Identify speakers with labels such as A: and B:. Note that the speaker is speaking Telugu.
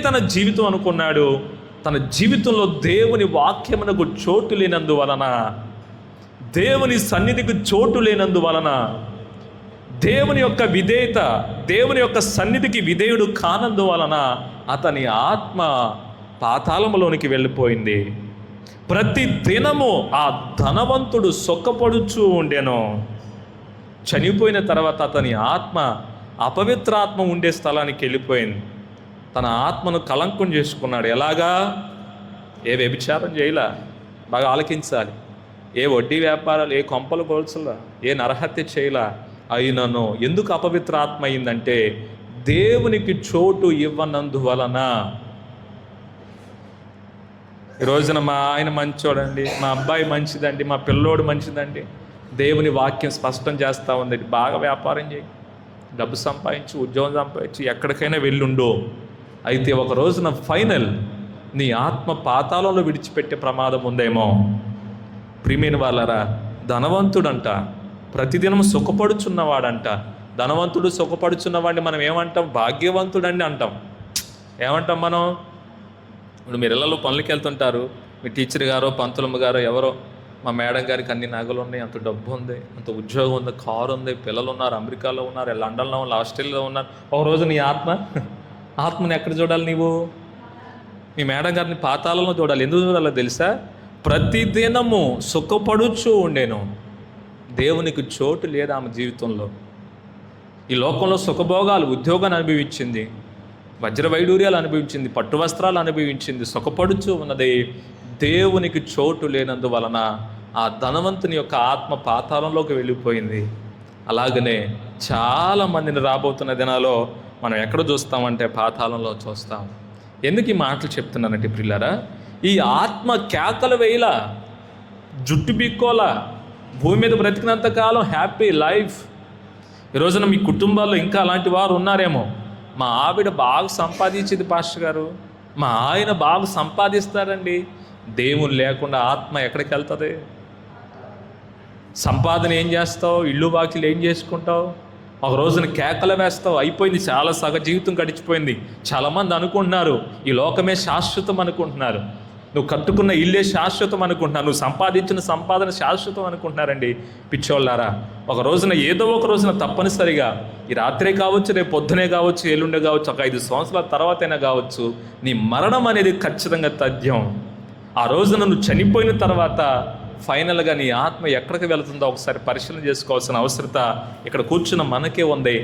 A: తన జీవితం అనుకున్నాడు. తన జీవితంలో దేవుని వాక్యమునకు చోటు లేనందువలన, దేవుని సన్నిధికి చోటు లేనందువలన, దేవుని యొక్క విధేయత, దేవుని యొక్క సన్నిధికి విధేయుడు కానందువలన అతని ఆత్మ పాతాళములోనికి వెళ్ళిపోయింది. ప్రతి దినము ఆ ధనవంతుడు సొక్కపడుచూ ఉండెను. చనిపోయిన తర్వాత అతని ఆత్మ అపవిత్రాత్మ ఉండే స్థలానికి వెళ్ళిపోయింది. తన ఆత్మను కళంకం చేసుకున్నాడు. ఎలాగా? ఏ వ్యభిచారం చేయలా, బాగా ఆలకించాలి, ఏ వడ్డీ వ్యాపారాలు, ఏ కొంపలు కోల్చలా, ఏ నరహత్య చేయలా. అయినను ఎందుకు అపవిత్ర ఆత్మ అయిందంటే దేవునికి చోటు ఇవ్వనందువలన. ఈ రోజున మా ఆయన మంచోడండి, మా అబ్బాయి మంచిదండి, మా పిల్లోడు మంచిదండి, దేవుని వాక్యం స్పష్టం చేస్తూ ఉందండి, బాగా వ్యాపారం చేయి, డబ్బు సంపాదించి, ఉద్యోగం సంపాదించి, ఎక్కడికైనా వెళ్ళుండో. అయితే ఒక రోజున ఫైనల్ నీ ఆత్మ పాతాళంలో విడిచిపెట్టే ప్రమాదం ఉందేమో. ప్రియమైన వాళ్ళరా, ధనవంతుడంట ప్రతిదినం సుఖపడుచున్నవాడంట. ధనవంతుడు సుఖపడుచున్నవాడిని మనం ఏమంటాం? భాగ్యవంతుడని అంటాం. ఏమంటాం మనం? ఇప్పుడు మీరు ఇళ్ళలో పనులకి వెళ్తుంటారు, మీ టీచర్ గారో పంతులమ్మ గారో ఎవరో, మా మేడం గారికి అన్ని నగలు ఉన్నాయి, అంత డబ్బు ఉంది, అంత ఉద్యోగం ఉంది, కారు ఉంది, పిల్లలు ఉన్నారు, అమెరికాలో ఉన్నారు, లండన్లో ఉన్నారు, ఆస్ట్రేలియాలో ఉన్నారు. ఒక రోజు నీ ఆత్మని ఎక్కడ చూడాలి? నీవు మీ మేడం గారిని పాతాళంలో చూడాలి. ఎందుకు చూడాలో తెలుసా? ప్రతిదినము సుఖపడుచూ ఉండేను. దేవునికి చోటు లేదు ఆమె జీవితంలో. ఈ లోకంలో సుఖభోగాలు, ఉద్యోగాన్ని అనుభవించింది, వజ్ర వైడూర్యాలు అనుభవించింది, పట్టు వస్త్రాలు అనుభవించింది, సుఖపడుచూ ఉన్నది. దేవునికి చోటు లేనందువలన ఆ ధనవంతుని యొక్క ఆత్మ పాతాళంలోకి వెళ్ళిపోయింది. అలాగనే చాలామందిని రాబోతున్న దినాల్లో మనం ఎక్కడ చూస్తామంటే పాతాళంలో చూస్తాం. ఎందుకు ఈ మాటలు చెప్తున్నానంటే ప్రియులారా, ఈ ఆత్మ కేకలు వేయలా, జుట్టు బిక్కోలా, భూమి మీద బ్రతికినంత కాలం హ్యాపీ లైఫ్. ఈ రోజున మీ కుటుంబాల్లో ఇంకా అలాంటి వారు ఉన్నారేమో. మా ఆవిడ బాగా సంపాదించేది పాస్టర్ గారు, మా ఆయన బాగా సంపాదిస్తారండి. దేవుని లేకుండా ఆత్మ ఎక్కడికి వెళ్తుంది? సంపాదన ఏం చేస్తావు? ఇల్లు వాకిలు ఏం చేసుకుంటావు? ఒక రోజున కేకలు వేస్తావు, అయిపోయింది, చాలా సగ జీవితం గడిచిపోయింది. చాలామంది అనుకుంటున్నారు ఈ లోకమే శాశ్వతం అనుకుంటున్నారు, నువ్వు కట్టుకున్న ఇల్లే శాశ్వతం అనుకుంటున్నారు, నువ్వు సంపాదించిన సంపాదన శాశ్వతం అనుకుంటున్నారండి. పిచ్చోళ్ళారా, ఒక రోజున ఏదో ఒక రోజున తప్పనిసరిగా, ఈ రాత్రే కావచ్చు, రేపు పొద్దునే కావచ్చు, ఎల్లుండే కావచ్చు, ఒక 5 సంవత్సరాల తర్వాతైనా కావచ్చు, నీ మరణం అనేది ఖచ్చితంగా తథ్యం. ఆ రోజున నువ్వు చనిపోయిన తర్వాత ఫైనల్గా నీ ఆత్మ ఎక్కడికి వెళుతుందో ఒకసారి పరిశీలన చేసుకోవాల్సిన అవసరత ఇక్కడ కూర్చున్న మనకే ఉంది.